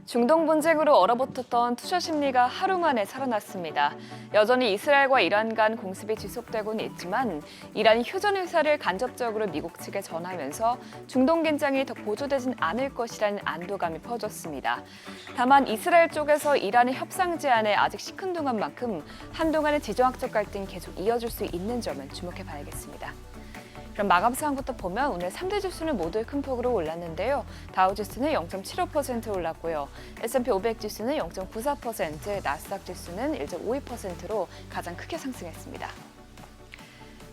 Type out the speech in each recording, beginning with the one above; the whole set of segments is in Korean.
중동 분쟁으로 얼어붙었던 투자 심리가 하루 만에 살아났습니다. 여전히 이스라엘과 이란 간 공습이 지속되고는 있지만 이란이 휴전 의사를 간접적으로 미국 측에 전하면서 중동 긴장이 더 고조되진 않을 것이라는 안도감이 퍼졌습니다. 다만 이스라엘 쪽에서 이란의 협상 제안에 아직 시큰둥한 만큼 한동안의 지정학적 갈등이 계속 이어질 수 있는 점은 주목해 봐야겠습니다. 그럼 마감 상황부터 보면 오늘 3대 지수는 모두 큰 폭으로 올랐는데요. 다우지수는 0.75% 올랐고요. S&P 500 지수는 0.94%, 나스닥 지수는 1.52%로 가장 크게 상승했습니다.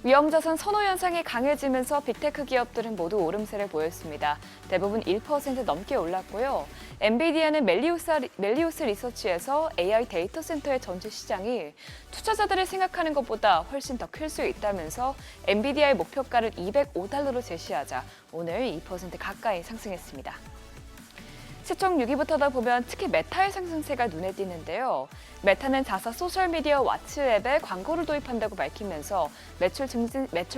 위험자산 선호 현상이 강해지면서 빅테크 기업들은 모두 오름세를 보였습니다. 대부분 1% 넘게 올랐고요. 엔비디아는 멜리우스 리서치에서 AI 데이터 센터의 전체 시장이 투자자들이 생각하는 것보다 훨씬 더 클 수 있다면서 엔비디아의 목표가를 $205로 제시하자 오늘 2% 가까이 상승했습니다. 시총 6위부터다 보면 특히 메타의 상승세가 눈에 띄는데요. 메타는 자사 소셜미디어 왓츠 앱에 광고를 도입한다고 밝히면서 매출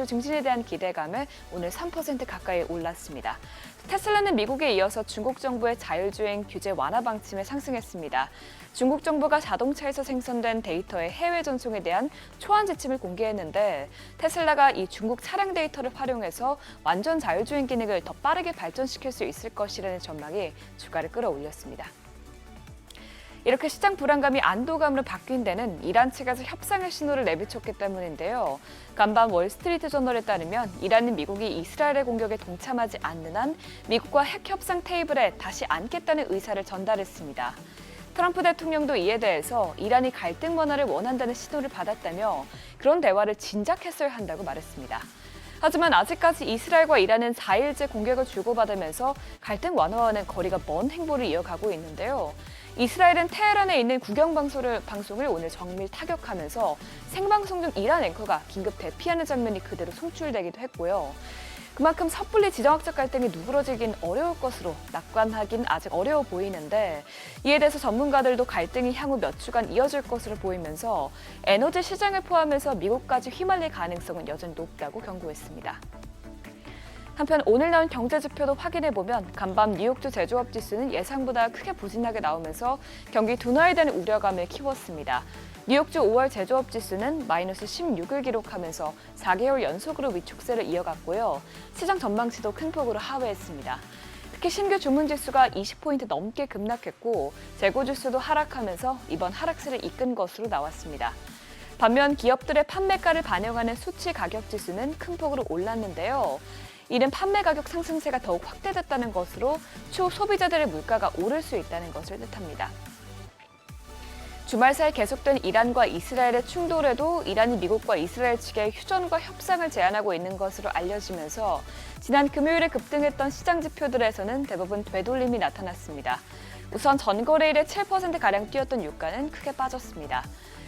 증진에 대한 기대감에 오늘 3% 가까이 올랐습니다. 테슬라는 미국에 이어서 중국 정부의 자율주행 규제 완화 방침에 상승했습니다. 중국 정부가 자동차에서 생성된 데이터의 해외 전송에 대한 초안 지침을 공개했는데 테슬라가 이 중국 차량 데이터를 활용해서 완전 자율주행 기능을 더 빠르게 발전시킬 수 있을 것이라는 전망이 주가를 끌어올렸습니다. 이렇게 시장 불안감이 안도감으로 바뀐 데는 이란 측에서 협상의 신호를 내비쳤기 때문인데요. 간밤 월스트리트 저널에 따르면 이란은 미국이 이스라엘의 공격에 동참하지 않는 한 미국과 핵 협상 테이블에 다시 앉겠다는 의사를 전달했습니다. 트럼프 대통령도 이에 대해서 이란이 갈등 완화를 원한다는 신호를 받았다며 그런 대화를 진작했어야 한다고 말했습니다. 하지만 아직까지 이스라엘과 이란은 4일째 공격을 주고받으면서 갈등 완화와는 거리가 먼 행보를 이어가고 있는데요. 이스라엘은 테헤란에 있는 국영방송을 오늘 정밀 타격하면서 생방송 중 이란 앵커가 긴급 대피하는 장면이 그대로 송출되기도 했고요. 그만큼 섣불리 지정학적 갈등이 누그러지긴 어려울 것으로 낙관하긴 아직 어려워 보이는데 이에 대해서 전문가들도 갈등이 향후 몇 주간 이어질 것으로 보이면서 에너지 시장을 포함해서 미국까지 휘말릴 가능성은 여전히 높다고 경고했습니다. 한편 오늘 나온 경제지표도 확인해보면 간밤 뉴욕주 제조업 지수는 예상보다 크게 부진하게 나오면서 경기 둔화에 대한 우려감을 키웠습니다. 뉴욕주 5월 제조업 지수는 마이너스 16을 기록하면서 4개월 연속으로 위축세를 이어갔고요. 시장 전망치도 큰 폭으로 하회했습니다. 특히 신규 주문 지수가 20포인트 넘게 급락했고 재고 지수도 하락하면서 이번 하락세를 이끈 것으로 나왔습니다. 반면 기업들의 판매가를 반영하는 수치 가격 지수는 큰 폭으로 올랐는데요. 이는 판매 가격 상승세가 더욱 확대됐다는 것으로 추후 소비자들의 물가가 오를 수 있다는 것을 뜻합니다. 주말 사이 계속된 이란과 이스라엘의 충돌에도 이란이 미국과 이스라엘 측에 휴전과 협상을 제안하고 있는 것으로 알려지면서 지난 금요일에 급등했던 시장 지표들에서는 대부분 되돌림이 나타났습니다. 우선 전거래일에 7%가량 뛰었던 유가는 크게 빠졌습니다.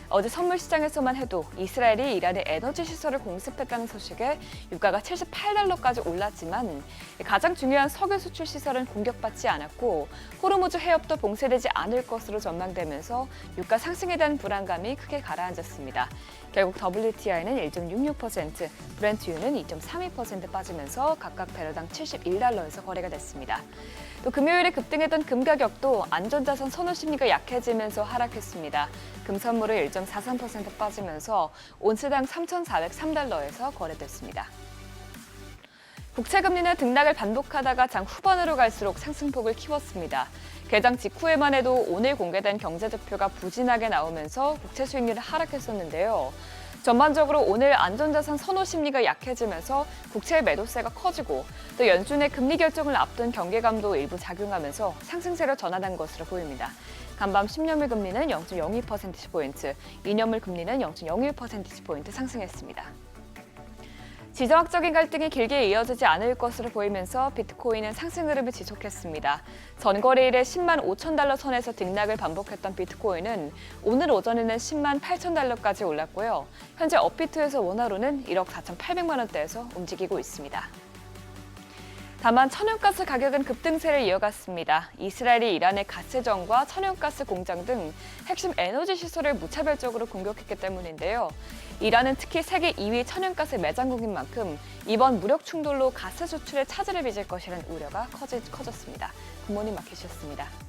어제 선물 시장에서만 해도 이스라엘이 이란의 에너지 시설을 공습했다는 소식에 유가가 $78까지 올랐지만 가장 중요한 석유 수출 시설은 공격받지 않았고 호르무즈 해협도 봉쇄되지 않을 것으로 전망되면서 유가 상승에 대한 불안감이 크게 가라앉았습니다. 결국 WTI는 1.66%, 브렌트유는 2.32% 빠지면서 각각 배럴당 $71에서 거래가 됐습니다. 또 금요일에 급등했던 금 가격도 안전자산 선호 심리가 약해지면서 하락했습니다. 금 선물은 1.43% 빠지면서 온스당 $3,403에서 거래됐습니다. 국채금리는 등락을 반복하다가 장 후반으로 갈수록 상승폭을 키웠습니다. 개장 직후에만 해도 오늘 공개된 경제지표가 부진하게 나오면서 국채 수익률이 하락했었는데요. 전반적으로 오늘 안전자산 선호 심리가 약해지면서 국채의 매도세가 커지고 또 연준의 금리 결정을 앞둔 경계감도 일부 작용하면서 상승세로 전환한 것으로 보입니다. 간밤 10년물 금리는 0.02%포인트, 2년물 금리는 0.01%포인트 상승했습니다. 지정학적인 갈등이 길게 이어지지 않을 것으로 보이면서 비트코인은 상승 흐름을 지속했습니다. 전거래일에 10만 5천 달러 선에서 등락을 반복했던 비트코인은 오늘 오전에는 10만 8천 달러까지 올랐고요. 현재 업비트에서 원화로는 1억 4,800만 원대에서 움직이고 있습니다. 다만 천연가스 가격은 급등세를 이어갔습니다. 이스라엘이 이란의 가스정과 천연가스 공장 등 핵심 에너지 시설을 무차별적으로 공격했기 때문인데요. 이란은 특히 세계 2위 천연가스 매장국인 만큼 이번 무력 충돌로 가스 수출에 차질을 빚을 것이라는 우려가 커졌습니다. 굿모닝 마켓이었습니다.